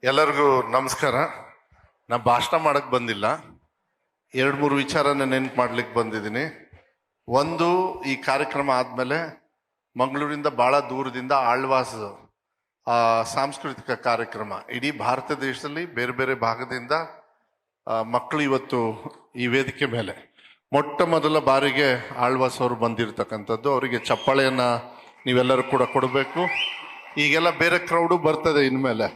ಎಲ್ಲರಿಗೂ ನಮಸ್ಕಾರ. ನಾ ಭಾಷಣ ಮಾಡಕ್ಕೆ ಬಂದಿಲ್ಲ, 2-3 ವಿಚಾರನ ನೆನ್ಪು ಮಾಡ್ಲಿಕ್ಕೆ ಬಂದಿದ್ದೀನಿ. ಒಂದು, ಈ ಕಾರ್ಯಕ್ರಮ ಆದಮೇಲೆ ಮಂಗಳೂರಿಂದ ಭಾಳ ದೂರದಿಂದ ಆಳ್ವಾಸ್ ಸಾಂಸ್ಕೃತಿಕ ಕಾರ್ಯಕ್ರಮ ಇಡೀ ಭಾರತ ದೇಶದಲ್ಲಿ ಬೇರೆ ಬೇರೆ ಭಾಗದಿಂದ ಮಕ್ಕಳು ಇವತ್ತು ಈ ವೇದಿಕೆ ಮೇಲೆ ಮೊಟ್ಟ ಮೊದಲ ಬಾರಿಗೆ ಆಳ್ವಾಸ್ ಅವರು ಬಂದಿರತಕ್ಕಂಥದ್ದು. ಅವರಿಗೆ ಚಪ್ಪಾಳೆಯನ್ನು ನೀವೆಲ್ಲರೂ ಕೂಡ ಕೊಡಬೇಕು. ಈಗೆಲ್ಲ ಬೇರೆ ಕ್ರೌಡು ಬರ್ತದೆ ಇನ್ಮೇಲೆ,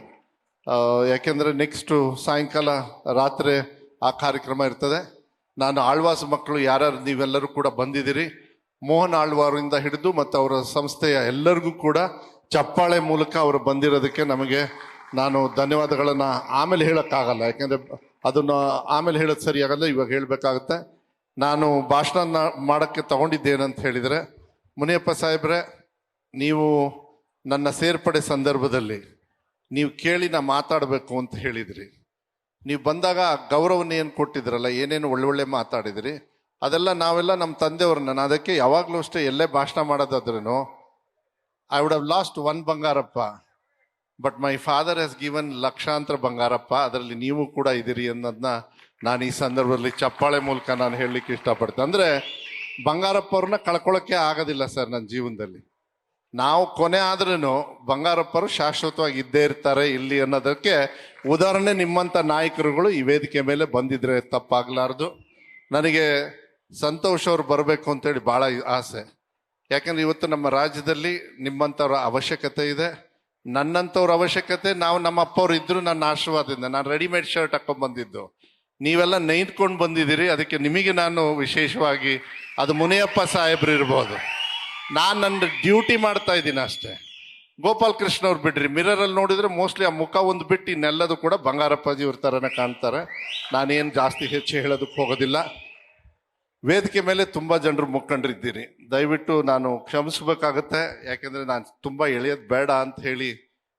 ಯಾಕೆಂದರೆ ನೆಕ್ಸ್ಟು ಸಾಯಂಕಾಲ ರಾತ್ರಿ ಆ ಕಾರ್ಯಕ್ರಮ ಇರ್ತದೆ. ನಾನು ಆಳ್ವಾಸ್ ಮಕ್ಕಳು ಯಾರ್ಯಾರು ನೀವೆಲ್ಲರೂ ಕೂಡ ಬಂದಿದ್ದೀರಿ, ಮೋಹನ್ ಆಳ್ವಾರಿಂದ ಹಿಡಿದು ಮತ್ತು ಅವರ ಸಂಸ್ಥೆಯ ಎಲ್ಲರಿಗೂ ಕೂಡ ಚಪ್ಪಾಳೆ ಮೂಲಕ ಅವರು ಬಂದಿರೋದಕ್ಕೆ ನಾನು ಧನ್ಯವಾದಗಳನ್ನು ಆಮೇಲೆ ಹೇಳೋಕ್ಕಾಗಲ್ಲ, ಯಾಕೆಂದರೆ ಅದನ್ನು ಆಮೇಲೆ ಹೇಳೋದು ಸರಿಯಾಗಲ್ಲ, ಇವಾಗ ಹೇಳಬೇಕಾಗುತ್ತೆ. ನಾನು ಭಾಷಣ ಮಾಡೋಕ್ಕೆ ತಗೊಂಡಿದ್ದೇನಂತ ಹೇಳಿದರೆ, ಮುನಿಯಪ್ಪ ಸಾಹೇಬ್ರೆ, ನೀವು ನನ್ನ ಸೇರ್ಪಡೆ ಸಂದರ್ಭದಲ್ಲಿ ನೀವು ಕೇಳಿ ನಾ ಮಾತಾಡಬೇಕು ಅಂತ ಹೇಳಿದ್ರಿ. ನೀವು ಬಂದಾಗ ಗೌರವನ ಏನು ಕೊಟ್ಟಿದ್ರಲ್ಲ, ಏನೇನು ಒಳ್ಳೊಳ್ಳೆ ಮಾತಾಡಿದ್ರಿ, ಅದೆಲ್ಲ ನಾವೆಲ್ಲ ನಮ್ಮ ತಂದೆಯವ್ರನ್ನ, ನಾನು ಅದಕ್ಕೆ ಯಾವಾಗಲೂ ಅಷ್ಟೇ ಎಲ್ಲೇ ಭಾಷಣ ಮಾಡೋದಾದ್ರೂ I would have lost 1 Bangarappa, but my father has given ಲಕ್ಷಾಂತರ ಬಂಗಾರಪ್ಪ, ಅದರಲ್ಲಿ ನೀವು ಕೂಡ ಇದ್ದೀರಿ ಅನ್ನೋದನ್ನ ನಾನು ಈ ಸಂದರ್ಭದಲ್ಲಿ ಚಪ್ಪಾಳೆ ಮೂಲಕ ನಾನು ಹೇಳಲಿಕ್ಕೆ ಇಷ್ಟಪಡ್ತೇನೆ. ಅಂದರೆ ಬಂಗಾರಪ್ಪ ಅವ್ರನ್ನ ಕಳ್ಕೊಳ್ಳೋಕ್ಕೆ ಆಗೋದಿಲ್ಲ ಸರ್ ನನ್ನ ಜೀವನದಲ್ಲಿ. ನಾವು ಕೊನೆ ಆದ್ರೂ ಬಂಗಾರಪ್ಪರು ಶಾಶ್ವತವಾಗಿ ಇದ್ದೇ ಇರ್ತಾರೆ ಇಲ್ಲಿ ಅನ್ನೋದಕ್ಕೆ ಉದಾಹರಣೆ ನಿಮ್ಮಂಥ ನಾಯಕರುಗಳು ಈ ವೇದಿಕೆ ಮೇಲೆ ಬಂದಿದ್ರೆ ತಪ್ಪಾಗಲಾರ್ದು. ನನಗೆ ಸಂತೋಷ್ ಅವ್ರು ಬರಬೇಕು ಅಂತೇಳಿ ಭಾಳ ಆಸೆ, ಯಾಕಂದ್ರೆ ಇವತ್ತು ನಮ್ಮ ರಾಜ್ಯದಲ್ಲಿ ನಿಮ್ಮಂಥವ್ರ ಅವಶ್ಯಕತೆ ಇದೆ, ನನ್ನಂಥವ್ರ ಅವಶ್ಯಕತೆ. ನಮ್ಮ ಅಪ್ಪವ್ರು ಇದ್ರು ನನ್ನ ಆಶೀರ್ವಾದದಿಂದ ನಾನು ರೆಡಿಮೇಡ್ ಶರ್ಟ್ ಹಾಕೊಂಡ್ ಬಂದಿದ್ದು, ನೀವೆಲ್ಲ ನೈಂದ್ಕೊಂಡು ಬಂದಿದ್ದೀರಿ. ಅದಕ್ಕೆ ನಿಮಗೆ ನಾನು ವಿಶೇಷವಾಗಿ, ಅದು ಮುನಿಯಪ್ಪ ಸಾಹೇಬ್ರು ಇರ್ಬೋದು, ನಾನು ನನ್ನ ಡ್ಯೂಟಿ ಮಾಡ್ತಾ ಇದ್ದೀನಿ ಅಷ್ಟೇ. ಗೋಪಾಲ್ ಕೃಷ್ಣ ಅವ್ರು ಬಿಡ್ರಿ, ಮಿರರಲ್ಲಿ ನೋಡಿದ್ರೆ ಮೋಸ್ಟ್ಲಿ ಆ ಮುಖ ಒಂದು ಬಿಟ್ಟು ಇನ್ನೆಲ್ಲದು ಕೂಡ ಬಂಗಾರಪ್ಪಾಜಿ ಇವ್ರ ಥರನೇ ಕಾಣ್ತಾರೆ. ನಾನೇನು ಜಾಸ್ತಿ ಹೆಚ್ಚು ಹೇಳೋದಕ್ಕೆ ಹೋಗೋದಿಲ್ಲ. ವೇದಿಕೆ ಮೇಲೆ ತುಂಬ ಜನರು ಮುಖಂಡರಿದ್ದೀರಿ, ದಯವಿಟ್ಟು ನಾನು ಕ್ಷಮಿಸ್ಬೇಕಾಗತ್ತೆ, ಯಾಕೆಂದರೆ ನಾನು ತುಂಬ ಎಳೆಯೋದು ಬೇಡ ಅಂತ ಹೇಳಿ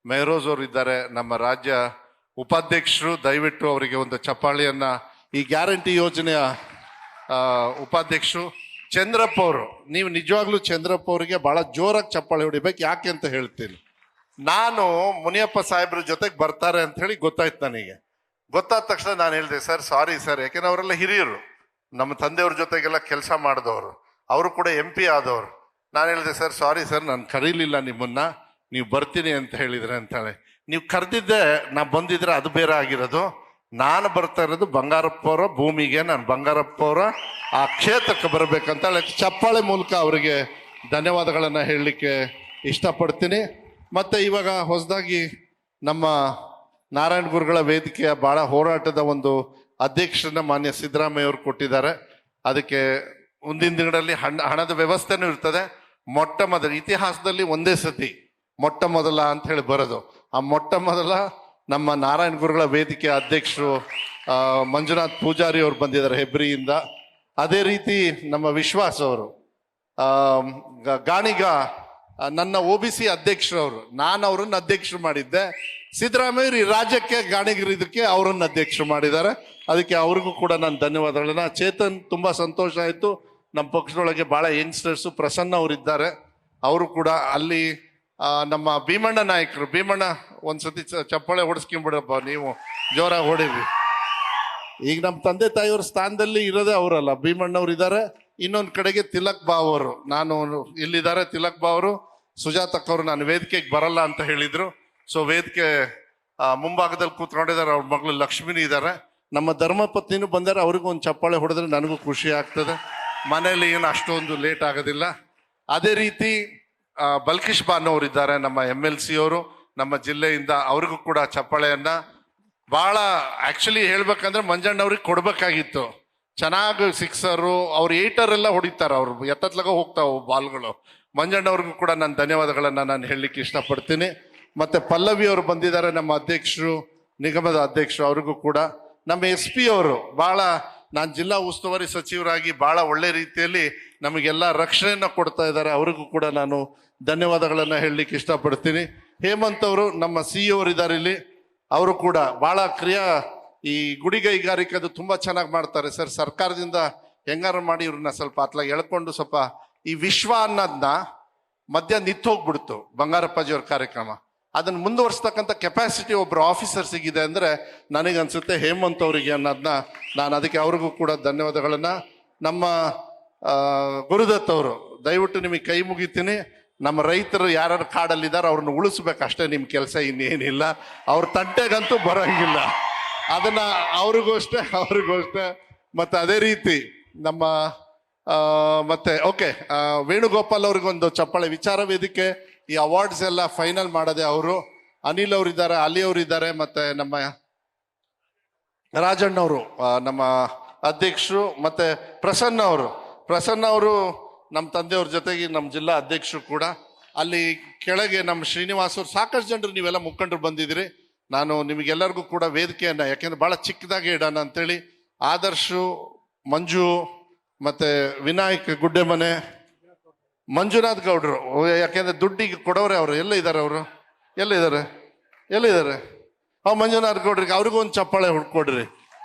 ಮೆಹರೋಜ್ ಅವರು ಇದ್ದಾರೆ, ನಮ್ಮ ರಾಜ್ಯ ಉಪಾಧ್ಯಕ್ಷರು. ದಯವಿಟ್ಟು ಅವರಿಗೆ ಒಂದು ಚಪ್ಪಾಳಿಯನ್ನು, ಈ ಗ್ಯಾರಂಟಿ ಯೋಜನೆಯ ಉಪಾಧ್ಯಕ್ಷರು ಚಂದ್ರಪ್ಪ ಅವರು, ನೀವು ನಿಜವಾಗ್ಲೂ ಚಂದ್ರಪ್ಪ ಅವರಿಗೆ ಭಾಳ ಜೋರಾಗಿ ಚಪ್ಪಾಳೆ ಹೊಡಿಬೇಕು. ಯಾಕೆ ಅಂತ ಹೇಳ್ತೀನಿ, ನಾನು ಮುನಿಯಪ್ಪ ಸಾಹೇಬ್ರ ಜೊತೆಗೆ ಬರ್ತಾರೆ ಅಂತ ಹೇಳಿ ಗೊತ್ತಾಯ್ತು ನನಗೆ. ಗೊತ್ತಾದ ತಕ್ಷಣ ನಾನು ಹೇಳಿದೆ, ಸರ್ ಸಾರಿ ಸರ್, ಯಾಕೆಂದ್ರೆ ಅವರೆಲ್ಲ ಹಿರಿಯರು, ನಮ್ಮ ತಂದೆಯವ್ರ ಜೊತೆಗೆಲ್ಲ ಕೆಲಸ ಮಾಡಿದವರು, ಅವರು ಕೂಡ MP ಆದವರು. ನಾನು ಹೇಳಿದೆ, ಸರ್ ಸಾರಿ ಸರ್, ನಾನು ಕರೀಲಿಲ್ಲ ನಿಮ್ಮನ್ನ, ನೀವು ಬರ್ತೀನಿ ಅಂತ ಹೇಳಿದ್ರೆ ಅಂತೇಳಿ. ನೀವು ಕರೆದಿದ್ದೆ, ನಾ ಬಂದಿದ್ರೆ ಅದು ಬೇರೆ ಆಗಿರೋದು. ನಾನು ಬರ್ತಾ ಇರೋದು ಬಂಗಾರಪ್ಪ ಅವರ ಭೂಮಿಗೆ, ನಾನು ಬಂಗಾರಪ್ಪ ಅವರ ಆ ಕ್ಷೇತ್ರಕ್ಕೆ ಬರಬೇಕಂತ ಹೇಳಿ ಚಪ್ಪಾಳೆ ಮೂಲಕ ಅವರಿಗೆ ಧನ್ಯವಾದಗಳನ್ನು ಹೇಳಲಿಕ್ಕೆ ಇಷ್ಟಪಡ್ತೀನಿ. ಮತ್ತು ಇವಾಗ ಹೊಸದಾಗಿ ನಮ್ಮ ನಾರಾಯಣ ಗುರುಗಳ ವೇದಿಕೆಯ ಭಾಳ ಹೋರಾಟದ ಒಂದು ಅಧ್ಯಕ್ಷರನ್ನ ಮಾನ್ಯ ಸಿದ್ದರಾಮಯ್ಯ ಅವರು ಕೊಟ್ಟಿದ್ದಾರೆ. ಅದಕ್ಕೆ ಮುಂದಿನ ದಿನಗಳಲ್ಲಿ ಹಣದ ವ್ಯವಸ್ಥೆನೂ ಇರ್ತದೆ. ಮೊಟ್ಟ ಮೊದಲ ಇತಿಹಾಸದಲ್ಲಿ ಒಂದೇ ಸತಿ ಮೊಟ್ಟ ಮೊದಲ ಅಂತ ಹೇಳಿ ಬರೋದು, ಆ ಮೊಟ್ಟ ಮೊದಲ ನಮ್ಮ ನಾರಾಯಣ ಗುರುಗಳ ವೇದಿಕೆಯ ಅಧ್ಯಕ್ಷರು ಮಂಜುನಾಥ್ ಪೂಜಾರಿ ಅವರು ಬಂದಿದ್ದಾರೆ ಹೆಬ್ರಿಯಿಂದ. ಅದೇ ರೀತಿ ನಮ್ಮ ವಿಶ್ವಾಸ್ ಅವರು, ಗಾಣಿಗ ನನ್ನ OBC ಅಧ್ಯಕ್ಷರವರು, ನಾನು ಅವರನ್ನು ಅಧ್ಯಕ್ಷರು ಮಾಡಿದ್ದೆ. ಸಿದ್ದರಾಮಯ್ಯ ಈ ರಾಜ್ಯಕ್ಕೆ ಗಾಣಿಗರು ಇದಕ್ಕೆ ಅವರನ್ನು ಅಧ್ಯಕ್ಷರು ಮಾಡಿದ್ದಾರೆ. ಅದಕ್ಕೆ ಅವ್ರಿಗೂ ಕೂಡ ನಾನು ಧನ್ಯವಾದಗಳನ್ನ. ಚೇತನ್, ತುಂಬ ಸಂತೋಷ ಆಯಿತು, ನಮ್ಮ ಪಕ್ಷದೊಳಗೆ ಭಾಳ ಯಂಗ್ಸ್ಟರ್ಸು, ಪ್ರಸನ್ನ ಅವರಿದ್ದಾರೆ, ಅವರು ಕೂಡ ಅಲ್ಲಿ. ನಮ್ಮ ಭೀಮಣ್ಣ ನಾಯಕರು, ಭೀಮಣ್ಣ ಒಂದ್ಸತಿ ಚಪ್ಪಾಳೆ ಹೊಡೆಸ್ಕೊಂಡ್ಬಿಡಪ್ಪ, ನೀವು ಜೋರಾಗಿ ಹೊಡೀರಿ. ಈಗ ನಮ್ಮ ತಂದೆ ತಾಯಿಯವ್ರ ಸ್ಥಾನದಲ್ಲಿ ಇರೋದೇ ಅವರಲ್ಲ, ಭೀಮಣ್ಣವ್ರು ಇದ್ದಾರೆ. ಇನ್ನೊಂದು ಕಡೆಗೆ ತಿಲಕ್ ಬಾ ಅವರು, ನಾನು ಇಲ್ಲಿದ್ದಾರೆ ತಿಲಕ್ ಬಾ ಅವರು, ಸುಜಾತಕ್ ಅವರು ನಾನು ವೇದಿಕೆಗೆ ಬರಲ್ಲ ಅಂತ ಹೇಳಿದ್ರು. ಸೊ ವೇದಿಕೆ ಮುಂಭಾಗದಲ್ಲಿ ಕೂತ್ಕೊಂಡಿದ್ದಾರೆ, ಅವ್ರ ಮಗಳು ಲಕ್ಷ್ಮಿನೂ ಇದ್ದಾರೆ. ನಮ್ಮ ಧರ್ಮಪತ್ನಿನೂ ಬಂದರೆ, ಅವ್ರಿಗೂ ಒಂದು ಚಪ್ಪಾಳೆ ಹೊಡೆದ್ರೆ ನನಗೂ ಖುಷಿ ಆಗ್ತದೆ. ಮನೇಲಿ ಏನು ಅಷ್ಟೊಂದು ಲೇಟ್ ಆಗೋದಿಲ್ಲ. ಅದೇ ರೀತಿ ಬಲ್ಕಿಶ್ ಬಾನು ಅವರು ಇದ್ದಾರೆ, ನಮ್ಮ MLC ಅವರು ನಮ್ಮ ಜಿಲ್ಲೆಯಿಂದ, ಅವ್ರಿಗೂ ಕೂಡ ಚಪ್ಪಾಳೆಯನ್ನ ಭಾಳ ಆ್ಯಕ್ಚುಲಿ ಹೇಳ್ಬೇಕಂದ್ರೆ ಮಂಜಣ್ಣವ್ರಿಗೆ ಕೊಡ್ಬೇಕಾಗಿತ್ತು. ಚೆನ್ನಾಗಿ ಸಿಕ್ಸರು, ಅವ್ರು 8 ಎಲ್ಲ ಹೊಡಿತಾರೆ, ಅವ್ರು ಎತ್ತತ್ಲಾಗ ಹೋಗ್ತಾವೆ ಬಾಲ್ಗಳು. ಮಂಜಣ್ಣವ್ರಿಗೂ ಕೂಡ ನಾನು ಧನ್ಯವಾದಗಳನ್ನು ನಾನು ಹೇಳಲಿಕ್ಕೆ ಇಷ್ಟಪಡ್ತೀನಿ. ಮತ್ತು ಪಲ್ಲವಿ ಅವರು ಬಂದಿದ್ದಾರೆ, ನಮ್ಮ ಅಧ್ಯಕ್ಷರು, ನಿಗಮದ ಅಧ್ಯಕ್ಷರು, ಅವ್ರಿಗೂ ಕೂಡ. ನಮ್ಮ SP ಅವರು ಭಾಳ, ನಾನು ಜಿಲ್ಲಾ ಉಸ್ತುವಾರಿ ಸಚಿವರಾಗಿ ಭಾಳ ಒಳ್ಳೆ ರೀತಿಯಲ್ಲಿ ನಮಗೆಲ್ಲ ರಕ್ಷಣೆಯನ್ನು ಕೊಡ್ತಾ ಇದ್ದಾರೆ, ಅವ್ರಿಗೂ ಕೂಡ ನಾನು ಧನ್ಯವಾದಗಳನ್ನು ಹೇಳಲಿಕ್ಕೆ ಇಷ್ಟಪಡ್ತೀನಿ. ಹೇಮಂತ್ ಅವರು ನಮ್ಮ CEO ಅವರು ಇದ್ದಾರೆ ಇಲ್ಲಿ, ಅವರು ಕೂಡ ಭಾಳ ಈ ಗುಡಿಗೈಗಾರಿಕೆದು ತುಂಬ ಚೆನ್ನಾಗಿ ಮಾಡ್ತಾರೆ ಸರ್. ಸರ್ಕಾರದಿಂದ ಹೆಂಗಾರು ಮಾಡಿ ಇವ್ರನ್ನ ಸ್ವಲ್ಪ ಅತ್ಲಾಗ ಎಳ್ಕೊಂಡು ಸ್ವಲ್ಪ ಈ ವಿಶ್ವ ಅನ್ನೋದನ್ನ ಮಧ್ಯ ನಿಂತು ಹೋಗ್ಬಿಡ್ತು ಬಂಗಾರಪ್ಪಾಜಿಯವ್ರ ಕಾರ್ಯಕ್ರಮ. ಅದನ್ನು ಮುಂದುವರಿಸ್ತಕ್ಕಂಥ ಕೆಪಾಸಿಟಿ ಒಬ್ಬರು ಆಫೀಸರ್ಸಿಗಿದೆ ಅಂದರೆ ನನಗನ್ಸುತ್ತೆ ಹೇಮಂತ್ ಅವರಿಗೆ ಅನ್ನೋದನ್ನ ನಾನು ಅದಕ್ಕೆ ಅವ್ರಿಗೂ ಕೂಡ ಧನ್ಯವಾದಗಳನ್ನು. ನಮ್ಮ ಗುರುದತ್ ಅವರು ದಯವಿಟ್ಟು ನಿಮಗೆ ಕೈ ಮುಗಿತೀನಿ. ನಮ್ಮ ರೈತರು ಯಾರು ಕಾಡಲ್ಲಿದ್ದಾರೆ ಅವ್ರನ್ನ ಉಳಿಸ್ಬೇಕು ಅಷ್ಟೇ ನಿಮ್ಮ ಕೆಲಸ, ಇನ್ನೇನಿಲ್ಲ. ಅವ್ರ ತಂಟೆಗಂತೂ ಬರೋಂಗಿಲ್ಲ. ಅದನ್ನ ಅವ್ರಿಗೂ ಅಷ್ಟೇ. ಮತ್ತೆ ಅದೇ ರೀತಿ ನಮ್ಮ ಮತ್ತೆ ಓಕೆ ವೇಣುಗೋಪಾಲ್ ಅವ್ರಿಗೊಂದು ಚಪ್ಪಾಳೆ. ವಿಚಾರ ವೇದಿಕೆ ಈ ಅವಾರ್ಡ್ಸ್ ಎಲ್ಲ ಫೈನಲ್ ಮಾಡೋದೆ ಅವರು. ಅನಿಲ್ ಅವರಿದ್ದಾರೆ, ಅಲಿ ಅವರಿದ್ದಾರೆ, ಮತ್ತೆ ನಮ್ಮ ರಾಜಣ್ಣವರು ನಮ್ಮ ಅಧ್ಯಕ್ಷರು, ಮತ್ತೆ ಪ್ರಸನ್ನ ಅವರು ನಮ್ಮ ತಂದೆಯವ್ರ ಜೊತೆಗೆ ನಮ್ಮ ಜಿಲ್ಲಾ ಅಧ್ಯಕ್ಷರು ಕೂಡ. ಅಲ್ಲಿ ಕೆಳಗೆ ನಮ್ಮ ಶ್ರೀನಿವಾಸ್ ಅವರು, ಸಾಕಷ್ಟು ಜನರು ನೀವೆಲ್ಲ ಮುಖಂಡರು ಬಂದಿದ್ದೀರಿ. ನಾನು ನಿಮಗೆಲ್ಲರಿಗೂ ಕೂಡ ವೇದಿಕೆಯನ್ನು ಯಾಕೆಂದ್ರೆ ಭಾಳ ಚಿಕ್ಕದಾಗಿ ಇಡೋಣ ಅಂತೇಳಿ ಆದರ್ಶು, ಮಂಜು, ಮತ್ತೆ ವಿನಾಯಕ್ ಗುಡ್ಡೆಮನೆ, ಮಂಜುನಾಥ್ ಗೌಡ್ರು, ಯಾಕೆಂದ್ರೆ ದುಡ್ಡಿಗೆ ಕೊಡೋರೆ ಅವರು. ಎಲ್ಲಿದ್ದಾರೆ ಮಂಜುನಾಥ್ ಗೌಡ್ರಿಗೆ ಅವ್ರಿಗೂ ಒಂದು ಚಪ್ಪಾಳೆ ಹುಡ್ಕೊಡ್ರಿ.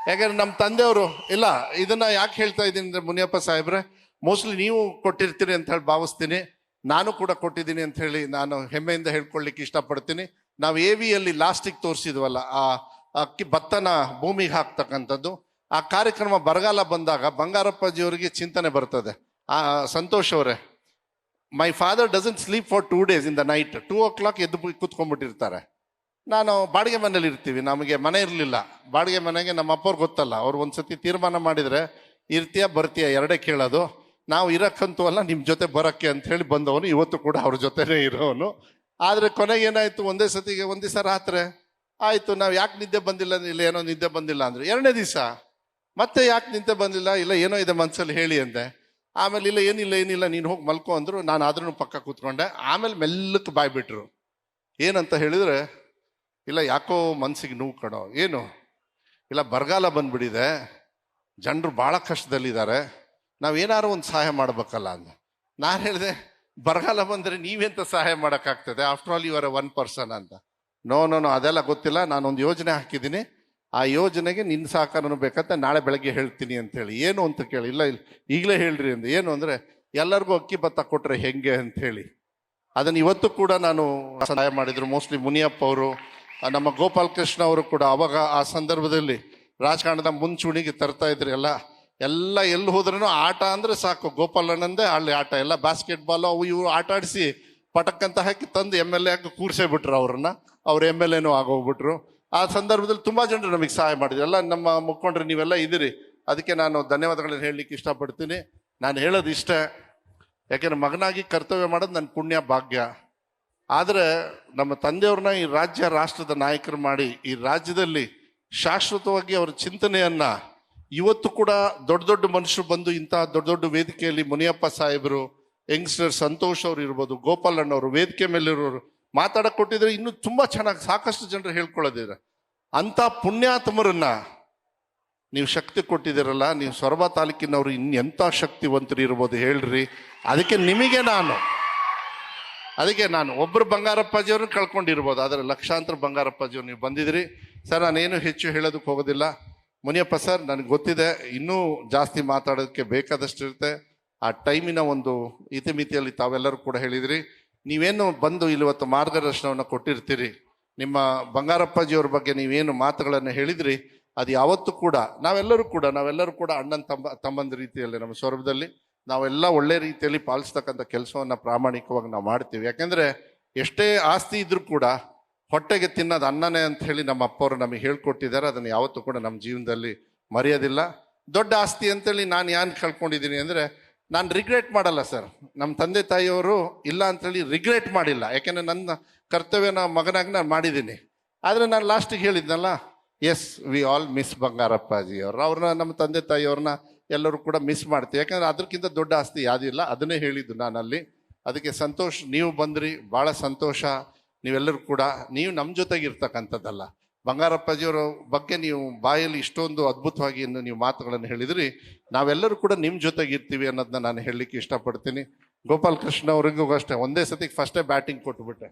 ಯಾಕಂದ್ರೆ ನಮ್ಮ ತಂದೆಯವರು ಇಲ್ಲ. ಇದನ್ನ ಯಾಕೆ ಹೇಳ್ತಾ ಇದ್ದೀನಿ ಅಂದ್ರೆ ಮುನಿಯಪ್ಪ ಸಾಹೇಬ್ರೆ, ಮೋಸ್ಟ್ಲಿ ನೀವು ಕೊಟ್ಟಿರ್ತೀರಿ ಅಂತ ಹೇಳಿ ಭಾವಿಸ್ತೀನಿ. ನಾನು ಕೂಡ ಕೊಟ್ಟಿದ್ದೀನಿ ಅಂತ ಹೇಳಿ ನಾನು ಹೆಮ್ಮೆಯಿಂದ ಹೇಳ್ಕೊಳ್ಲಿಕ್ಕೆ ಇಷ್ಟಪಡ್ತೀನಿ. ನಾವು AVಯಲ್ಲಿ ಲಾಸ್ಟಿಗೆ ತೋರಿಸಿದ್ವಲ್ಲ ಆ ಅಕ್ಕಿ ಭತ್ತನ ಭೂಮಿಗೆ ಹಾಕ್ತಕ್ಕಂಥದ್ದು, ಆ ಕಾರ್ಯಕ್ರಮ ಬರಗಾಲ ಬಂದಾಗ ಬಂಗಾರಪ್ಪಾಜಿಯವರಿಗೆ ಚಿಂತನೆ ಬರ್ತದೆ. ಸಂತೋಷ್ ಅವರೇ, my father doesn't sleep for 2 days in the night. 2 o'clock ಎದ್ದು ಕೂತ್ಕೊಂಡ್ಬಿಟ್ಟಿರ್ತಾರೆ. ನಾನು ಬಾಡಿಗೆ ಮನೇಲಿ ಇರ್ತೀವಿ, ನಮಗೆ ಮನೆ ಇರಲಿಲ್ಲ. ಬಾಡಿಗೆ ಮನೆಗೆ ನಮ್ಮ ಅಪ್ಪವ್ರು ಗೊತ್ತಲ್ಲ, ಅವ್ರು ಒಂದ್ಸತಿ ತೀರ್ಮಾನ ಮಾಡಿದ್ರೆ ಇರ್ತೀಯ ಬರ್ತೀಯ ಎರಡೇ ಕೇಳೋದು. ನಾವು ಇರಕ್ಕಂತೂ ಅಲ್ಲ, ನಿಮ್ಮ ಜೊತೆ ಬರೋಕ್ಕೆ ಅಂತ ಹೇಳಿ ಬಂದವನು. ಇವತ್ತು ಕೂಡ ಅವ್ರ ಜೊತೆನೇ ಇರೋನು. ಆದರೆ ಕೊನೆಗೆ ಏನಾಯ್ತು, ಒಂದೇ ದಿವಸ ರಾತ್ರಿ ಆಯ್ತು, ನಾವು ಯಾಕೆ ನಿದ್ದೆ ಬಂದಿಲ್ಲ, ಇಲ್ಲ ಏನೋ ನಿದ್ದೆ ಬಂದಿಲ್ಲ ಅಂದ್ರೆ. 2ನೇ ದಿವಸ ಮತ್ತೆ ಯಾಕೆ ನಿದ್ದೆ ಬಂದಿಲ್ಲ, ಇಲ್ಲ ಏನೋ ಇದೆ ಮನ್ಸಲ್ಲಿ ಹೇಳಿ ಅಂದೆ. ಆಮೇಲೆ ಇಲ್ಲ ಏನಿಲ್ಲ ನೀನು ಹೋಗಿ ಮಲ್ಕೊ ಅಂದ್ರು. ನಾನು ಆದ್ರೂ ಪಕ್ಕ ಕೂತ್ಕೊಂಡೆ. ಆಮೇಲೆ ಮೆಲ್ಲಕ್ಕೆ ಬಾಯ್ಬಿಟ್ರು. ಏನಂತ ಹೇಳಿದ್ರೆ, ಇಲ್ಲ ಯಾಕೋ ಮನ್ಸಿಗೆ ನೋವು ಕಣೋ. ಏನು ಇಲ್ಲ, ಬರಗಾಲ ಬಂದ್ಬಿಟ್ಟಿದೆ, ಜನರು ಭಾಳ ಕಷ್ಟದಲ್ಲಿದ್ದಾರೆ, ನಾವೇನಾರು ಒಂದು ಸಹಾಯ ಮಾಡ್ಬೇಕಲ್ಲ ಅಂದ. ನಾನು ಹೇಳಿದೆ, ಬರಗಾಲ ಬಂದರೆ ನೀವೆಂತ ಸಹಾಯ ಮಾಡೋಕ್ಕಾಗ್ತದೆ, after all you are 1 person ಅಂತ. ನೋ ಅದೆಲ್ಲ ಗೊತ್ತಿಲ್ಲ, ನಾನೊಂದು ಯೋಜನೆ ಹಾಕಿದ್ದೀನಿ, ಆ ಯೋಜನೆಗೆ ನಿನ್ನ ಸಹಕಾರನೂ ಬೇಕಂತ ನಾಳೆ ಬೆಳಗ್ಗೆ ಹೇಳ್ತೀನಿ ಅಂತ ಹೇಳಿ. ಏನು ಅಂತ ಕೇಳಿ, ಇಲ್ಲ ಈಗಲೇ ಹೇಳ್ರಿ ಅಂದ. ಏನು ಅಂದರೆ ಎಲ್ಲರಿಗೂ ಅಕ್ಕಿ ಭತ್ತ ಕೊಟ್ಟರೆ ಹೆಂಗೆ ಅಂತ ಹೇಳಿ ಅದನ್ನು ಇವತ್ತು ಕೂಡ ನಾನು ಸಹಾಯ ಮಾಡಿದ್ರು. ಮೋಸ್ಟ್ಲಿ ಮುನಿಯಪ್ಪ ಅವರು, ನಮ್ಮ ಗೋಪಾಲ್ ಕೃಷ್ಣ ಅವರು ಕೂಡ ಅವಾಗ ಆ ಸಂದರ್ಭದಲ್ಲಿ ರಾಜಕಾರಣದ ಮುಂಚೂಣಿಗೆ ತರ್ತಾ ಇದ್ರು. ಎಲ್ಲ ಎಲ್ಲಿ ಹೋದ್ರೂ ಆಟ ಅಂದರೆ ಸಾಕು, ಗೋಪಾಲಣ್ಣಂದೇ ಅಲ್ಲಿ ಆಟ. ಎಲ್ಲ ಬಾಸ್ಕೆಟ್ಬಾಲ್ ಅವು ಇವು ಆಟ ಆಡಿಸಿ ಪಟಕ್ಕಂತ ಹಾಕಿ ತಂದು MLA ಆಗಿ ಕೂರ್ಸೇ ಬಿಟ್ರು ಅವ್ರನ್ನ. ಅವ್ರು MLAನೂ ಆಗೋಗ್ಬಿಟ್ರು. ಆ ಸಂದರ್ಭದಲ್ಲಿ ತುಂಬ ಜನರು ನಮಗೆ ಸಹಾಯ ಮಾಡಿದ್ರು. ಎಲ್ಲ ನಮ್ಮ ಮುಖಂಡ್ರು ನೀವೆಲ್ಲ ಇದ್ದೀರಿ, ಅದಕ್ಕೆ ನಾನು ಧನ್ಯವಾದಗಳನ್ನು ಹೇಳಲಿಕ್ಕೆ ಇಷ್ಟಪಡ್ತೀನಿ. ನಾನು ಹೇಳೋದು ಇಷ್ಟ, ಯಾಕೆಂದ್ರೆ ಮಗನಾಗಿ ಕರ್ತವ್ಯ ಮಾಡೋದು ನನ್ನ ಪುಣ್ಯ ಭಾಗ್ಯ. ಆದರೆ ನಮ್ಮ ತಂದೆಯವ್ರನ್ನ ಈ ರಾಜ್ಯ ರಾಷ್ಟ್ರದ ನಾಯಕರು ಮಾಡಿ ಈ ರಾಜ್ಯದಲ್ಲಿ ಶಾಶ್ವತವಾಗಿ ಅವರ ಚಿಂತನೆಯನ್ನ ಇವತ್ತು ಕೂಡ ದೊಡ್ಡ ಮನುಷ್ಯರು ಬಂದು ಇಂತಹ ದೊಡ್ಡ ವೇದಿಕೆಯಲ್ಲಿ ಮುನಿಯಪ್ಪ ಸಾಹೇಬರು, ಯಂಗ್ಸ್ಟರ್ ಸಂತೋಷ್ ಅವರು ಇರ್ಬೋದು, ಗೋಪಾಲ್ ಅಣ್ಣವರು ವೇದಿಕೆ ಮೇಲಿರೋರು ಮಾತಾಡಕ್ ಕೊಟ್ಟಿದ್ರೆ ಇನ್ನೂ ತುಂಬಾ ಚೆನ್ನಾಗಿ ಸಾಕಷ್ಟು ಜನರು ಹೇಳ್ಕೊಳ್ಳೋದಿದೆ. ಅಂತ ಪುಣ್ಯಾತ್ಮರನ್ನ ನೀವು ಶಕ್ತಿ ಕೊಟ್ಟಿದ್ದೀರಲ್ಲ, ನೀವು ಸೊರಬ ತಾಲೂಕಿನವರು ಎಂಥ ಶಕ್ತಿವಂತರು ಇರ್ಬೋದು ಹೇಳ್ರಿ. ಅದಕ್ಕೆ ನಾನು ಒಬ್ಬರು ಬಂಗಾರಪ್ಪಾಜಿಯವ್ರನ್ನ ಕಳ್ಕೊಂಡಿರ್ಬೋದು, ಆದರೆ ಲಕ್ಷಾಂತರ ಬಂಗಾರಪ್ಪಾಜಿಯವ್ರು ನೀವು ಬಂದಿದ್ರಿ. ಸರ್, ನಾನೇನು ಹೆಚ್ಚು ಹೇಳೋದಕ್ಕೆ ಹೋಗೋದಿಲ್ಲ. ಮುನಿಯಪ್ಪ ಸರ್, ನನಗೆ ಗೊತ್ತಿದೆ ಇನ್ನೂ ಜಾಸ್ತಿ ಮಾತಾಡೋದಕ್ಕೆ ಬೇಕಾದಷ್ಟು ಇರುತ್ತೆ. ಆ ಟೈಮಿನ ಒಂದು ಇತಿಮಿತಿಯಲ್ಲಿ ತಾವೆಲ್ಲರೂ ಕೂಡ ಹೇಳಿದ್ರಿ. ನೀವೇನು ಬಂದು ಇವತ್ತು ಮಾರ್ಗದರ್ಶನವನ್ನು ಕೊಟ್ಟಿರ್ತೀರಿ, ನಿಮ್ಮ ಬಂಗಾರಪ್ಪಾಜಿಯವ್ರ ಬಗ್ಗೆ ನೀವೇನು ಮಾತುಗಳನ್ನು ಹೇಳಿದ್ರಿ, ಅದು ಯಾವತ್ತೂ ಕೂಡ ನಾವೆಲ್ಲರೂ ಕೂಡ ಅಣ್ಣನ ತಮ್ಮಂದ ರೀತಿಯಲ್ಲಿ ನಮ್ಮ ಸೊರಬದಲ್ಲಿ ನಾವೆಲ್ಲ ಒಳ್ಳೆ ರೀತಿಯಲ್ಲಿ ಪಾಲಿಸ್ತಕ್ಕಂಥ ಕೆಲಸವನ್ನು ಪ್ರಾಮಾಣಿಕವಾಗಿ ನಾವು ಮಾಡ್ತೀವಿ. ಯಾಕೆಂದರೆ ಎಷ್ಟೇ ಆಸ್ತಿ ಇದ್ರೂ ಕೂಡ ಹೊಟ್ಟೆಗೆ ತಿನ್ನೋದು ಅನ್ನನೇ ಅಂತ ಹೇಳಿ ನಮ್ಮ ಅಪ್ಪವರು ನಮಗೆ ಹೇಳ್ಕೊಟ್ಟಿದ್ದಾರೆ. ಅದನ್ನು ಯಾವತ್ತೂ ಕೂಡ ನಮ್ಮ ಜೀವನದಲ್ಲಿ ಮರೆಯೋದಿಲ್ಲ. ದೊಡ್ಡ ಆಸ್ತಿ ಅಂತೇಳಿ ನಾನು ಏನು ಕಳ್ಕೊಂಡಿದ್ದೀನಿ ಅಂದರೆ ನಾನು ರಿಗ್ರೆಟ್ ಮಾಡಲ್ಲ ಸರ್. ನಮ್ಮ ತಂದೆ ತಾಯಿಯವರು ಇಲ್ಲ ಅಂತೇಳಿ ರಿಗ್ರೆಟ್ ಮಾಡಿಲ್ಲ. ಯಾಕೆಂದರೆ ನನ್ನ ಕರ್ತವ್ಯನ ಮಗನಾಗಿ ನಾನು ಮಾಡಿದ್ದೀನಿ. ಆದರೆ ನಾನು ಲಾಸ್ಟಿಗೆ ಹೇಳಿದ್ನಲ್ಲ, ಎಸ್ ವಿ ಆಲ್ ಮಿಸ್ ಬಂಗಾರಪ್ಪಾಜಿ ಅವ್ರನ್ನ ನಮ್ಮ ತಂದೆ ತಾಯಿಯವ್ರನ್ನ ಎಲ್ಲರೂ ಕೂಡ ಮಿಸ್ ಮಾಡ್ತೀವಿ. ಯಾಕಂದರೆ ಅದಕ್ಕಿಂತ ದೊಡ್ಡ ಆಸ್ತಿ ಯಾವುದಿಲ್ಲ. ಅದನ್ನೇ ಹೇಳಿದ್ದು ನಾನು ಅಲ್ಲಿ. ಅದಕ್ಕೆ ಸಂತೋಷ್, ನೀವು ಬಂದ್ರಿ, ಭಾಳ ಸಂತೋಷ. ನೀವೆಲ್ಲರೂ ಕೂಡ ನೀವು ನಮ್ಮ ಜೊತೆಗೆ ಇರ್ತಕ್ಕಂಥದ್ದಲ್ಲ, ಬಂಗಾರಪ್ಪಾಜಿಯವರ ಬಗ್ಗೆ ನೀವು ಬಾಯಲ್ಲಿ ಇಷ್ಟೊಂದು ಅದ್ಭುತವಾಗಿ ನೀವು ಮಾತುಗಳನ್ನು ಹೇಳಿದ್ರಿ. ನಾವೆಲ್ಲರೂ ಕೂಡ ನಿಮ್ಮ ಜೊತೆಗೆ ಇರ್ತೀವಿ ಅನ್ನೋದನ್ನ ನಾನು ಹೇಳಲಿಕ್ಕೆ ಇಷ್ಟಪಡ್ತೀನಿ. ಗೋಪಾಲ್ ಕೃಷ್ಣ ಅವರಿಗೂ ಅಷ್ಟೇ ಒಂದೇ ಸತಿಗೆ ಫಸ್ಟೇ ಬ್ಯಾಟಿಂಗ್ ಕೊಟ್ಬಿಟ್ಟೆ.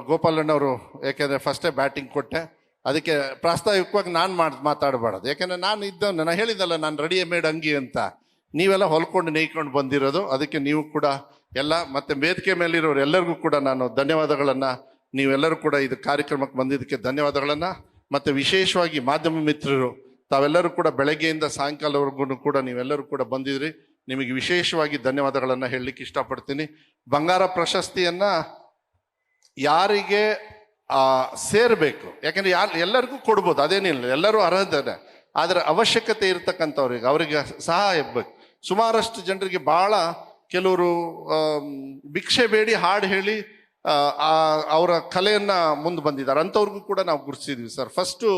ಗೋಪಾಲಣ್ಣವರು ಯಾಕೆಂದರೆ ಫಸ್ಟೇ ಬ್ಯಾಟಿಂಗ್ ಕೊಟ್ಟೆ. ಅದಕ್ಕೆ ಪ್ರಾಸ್ತಾವಿಕವಾಗಿ ನಾನು ಮಾತಾಡಬಾರ್ದು. ಯಾಕೆಂದರೆ ನಾನು ಹೇಳಿದ್ದಲ್ಲ, ನಾನು ರೆಡಿ ಮೇಡ್ ಅಂಗಿ ಅಂತ. ನೀವೆಲ್ಲ ಹೊಲ್ಕೊಂಡು ನೇಯ್ಕೊಂಡು ಬಂದಿರೋದು. ಅದಕ್ಕೆ ನೀವು ಕೂಡ ಎಲ್ಲ ಮತ್ತೆ ವೇದಿಕೆ ಮೇಲಿರೋರು ಎಲ್ಲರಿಗೂ ಕೂಡ ನಾನು ಧನ್ಯವಾದಗಳನ್ನ, ನೀವೆಲ್ಲರೂ ಕೂಡ ಇದು ಕಾರ್ಯಕ್ರಮಕ್ಕೆ ಬಂದಿದ್ದಕ್ಕೆ ಧನ್ಯವಾದಗಳನ್ನ, ಮತ್ತೆ ವಿಶೇಷವಾಗಿ ಮಾಧ್ಯಮ ಮಿತ್ರರು ತಾವೆಲ್ಲರೂ ಕೂಡ ಬೆಳಗ್ಗೆಯಿಂದ ಸಾಯಂಕಾಲವರೆಗೂ ಕೂಡ ನೀವೆಲ್ಲರೂ ಕೂಡ ಬಂದಿದ್ರಿ. ನಿಮಗೆ ವಿಶೇಷವಾಗಿ ಧನ್ಯವಾದಗಳನ್ನ ಹೇಳಲಿಕ್ಕೆ ಇಷ್ಟಪಡ್ತೀನಿ. ಬಂಗಾರ ಪ್ರಶಸ್ತಿಯನ್ನ ಯಾರಿಗೆ ಸೇರ್ಬೇಕು, ಯಾಕಂದ್ರೆ ಎಲ್ಲರಿಗೂ ಕೊಡ್ಬೋದು, ಅದೇನಿಲ್ಲ, ಎಲ್ಲರೂ ಅರ್ಹತೆ, ಆದ್ರೆ ಅವಶ್ಯಕತೆ ಇರ್ತಕ್ಕಂಥವ್ರಿಗೆ ಅವರಿಗೆ ಸಹಾಯ ಬೇಕು. ಸುಮಾರಷ್ಟು ಜನರಿಗೆ ಬಹಳ ಕೆಲವರು ಭಿಕ್ಷೆ ಬೇಡಿ ಹಾಡು ಹೇಳಿ ಅವರ ಕಲೆಯನ್ನ ಮುಂದೆ ಬಂದಿದ್ದಾರೆ, ಅಂಥವ್ರಿಗೂ ಕೂಡ ನಾವು ಗುರುತಿಸಿದ್ವಿ ಸರ್. ಫಸ್ಟು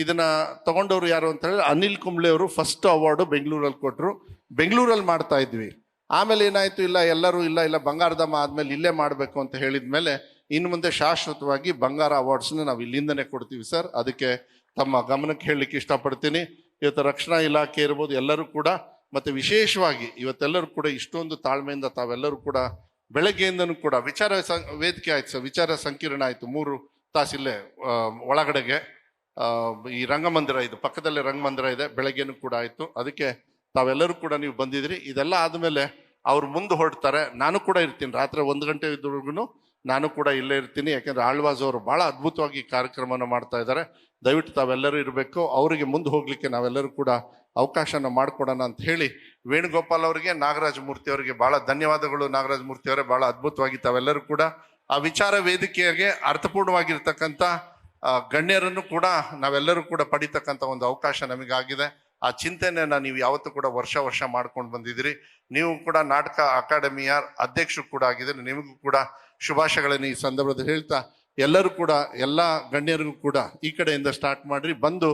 ಇದನ್ನ ತಗೊಂಡವ್ರು ಯಾರು ಅಂತ ಹೇಳಿದ್ರೆ ಅನಿಲ್ ಕುಂಬ್ಳೆ ಅವರು ಫಸ್ಟ್ ಅವಾರ್ಡು ಬೆಂಗಳೂರಲ್ಲಿ ಕೊಟ್ಟರು. ಬೆಂಗಳೂರಲ್ಲಿ ಮಾಡ್ತಾ ಇದ್ವಿ. ಆಮೇಲೆ ಏನಾಯ್ತು, ಇಲ್ಲ ಎಲ್ಲರೂ ಇಲ್ಲ ಬಂಗಾರದಮ್ಮ ಆದ್ಮೇಲೆ ಇಲ್ಲೇ ಮಾಡಬೇಕು ಅಂತ ಹೇಳಿದ್ಮೇಲೆ ಇನ್ನು ಮುಂದೆ ಶಾಶ್ವತವಾಗಿ ಬಂಗಾರ ಅವಾರ್ಡ್ಸ್ನ ನಾವು ಇಲ್ಲಿಂದನೇ ಕೊಡ್ತೀವಿ ಸರ್. ಅದಕ್ಕೆ ತಮ್ಮ ಗಮನಕ್ಕೆ ಹೇಳಲಿಕ್ಕೆ ಇಷ್ಟಪಡ್ತೀನಿ. ಇವತ್ತು ರಕ್ಷಣಾ ಇಲಾಖೆ ಇರ್ಬೋದು, ಎಲ್ಲರೂ ಕೂಡ, ಮತ್ತೆ ವಿಶೇಷವಾಗಿ ಇವತ್ತೆಲ್ಲರೂ ಕೂಡ ಇಷ್ಟೊಂದು ತಾಳ್ಮೆಯಿಂದ ತಾವೆಲ್ಲರೂ ಕೂಡ ಬೆಳಗ್ಗೆಯಿಂದನೂ ಕೂಡ ವಿಚಾರ ವೇದಿಕೆ ಆಯ್ತು ಸರ್, ವಿಚಾರ ಸಂಕಿರಣ ಆಯ್ತು 3 ತಾಸಿಲ್ಲೇ ಒಳಗಡೆಗೆ. ಈ ರಂಗಮಂದಿರ ಇದು ಪಕ್ಕದಲ್ಲೇ ರಂಗಮಂದಿರ ಇದೆ, ಬೆಳಗ್ಗೆನೂ ಕೂಡ ಆಯ್ತು. ಅದಕ್ಕೆ ತಾವೆಲ್ಲರೂ ಕೂಡ ನೀವು ಬಂದಿದ್ರಿ. ಇದೆಲ್ಲ ಆದಮೇಲೆ ಅವ್ರು ಮುಂದೆ ಹೊರಡ್ತಾರೆ, ನಾನು ಕೂಡ ಇರ್ತೀನಿ. ರಾತ್ರಿ 1 ಗಂಟೆ ಇದ್ದವರೆಗೂ ನಾನು ಕೂಡ ಇಲ್ಲೇ ಇರ್ತೀನಿ. ಯಾಕೆಂದ್ರೆ ಆಳ್ವಾಸ್ ಅವರು ಬಹಳ ಅದ್ಭುತವಾಗಿ ಕಾರ್ಯಕ್ರಮನ ಮಾಡ್ತಾ ಇದ್ದಾರೆ. ದಯವಿಟ್ಟು ತಾವೆಲ್ಲರೂ ಇರಬೇಕು. ಅವರಿಗೆ ಮುಂದೆ ಹೋಗ್ಲಿಕ್ಕೆ ನಾವೆಲ್ಲರೂ ಕೂಡ ಅವಕಾಶನ ಮಾಡಿಕೊಡೋಣ ಅಂತ ಹೇಳಿ ವೇಣುಗೋಪಾಲ್ ಅವರಿಗೆ, ನಾಗರಾಜ ಮೂರ್ತಿ ಅವರಿಗೆ ಬಹಳ ಧನ್ಯವಾದಗಳು. ನಾಗರಾಜ ಮೂರ್ತಿ ಅವರೇ ಬಹಳ ಅದ್ಭುತವಾಗಿ ತಾವೆಲ್ಲರೂ ಕೂಡ ಆ ವಿಚಾರ ವೇದಿಕೆಗೆ ಅರ್ಥಪೂರ್ಣವಾಗಿರ್ತಕ್ಕಂಥ ಗಣ್ಯರನ್ನು ಕೂಡ ನಾವೆಲ್ಲರೂ ಕೂಡ ಪಡಿತಕ್ಕಂಥ ಒಂದು ಅವಕಾಶ ನಮಗಾಗಿದೆ. ಆ ಚಿಂತನೆಯನ್ನ ನೀವು ಯಾವತ್ತೂ ಕೂಡ ವರ್ಷ ಮಾಡ್ಕೊಂಡು ಬಂದಿದ್ದೀರಿ. ನೀವು ಕೂಡ ನಾಟಕ ಅಕಾಡೆಮಿಯ ಅಧ್ಯಕ್ಷರು ಕೂಡ ಆಗಿದ್ದೀರಿ. ನಿಮಗೂ ಕೂಡ ಶುಭಾಶಯಗಳನ್ನು ಈ ಸಂದರ್ಭದಲ್ಲಿ ಹೇಳ್ತಾ, ಎಲ್ಲರೂ ಕೂಡ ಎಲ್ಲ ಗಣ್ಯರಿಗೂ ಕೂಡ ಈ ಕಡೆಯಿಂದ ಸ್ಟಾರ್ಟ್ ಮಾಡ್ರಿ, ಬಂದು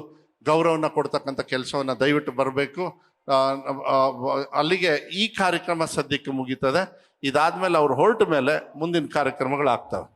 ಗೌರವನ ಕೊಡ್ತಕ್ಕಂಥ ಕೆಲಸವನ್ನ ದಯವಿಟ್ಟು ಬರಬೇಕು. ಅಲ್ಲಿಗೆ ಈ ಕಾರ್ಯಕ್ರಮ ಸದ್ಯಕ್ಕೆ ಮುಗೀತದೆ. ಇದಾದ್ಮೇಲೆ ಅವ್ರು ಹೊರಟ ಮೇಲೆ ಮುಂದಿನ ಕಾರ್ಯಕ್ರಮಗಳಾಗ್ತವೆ.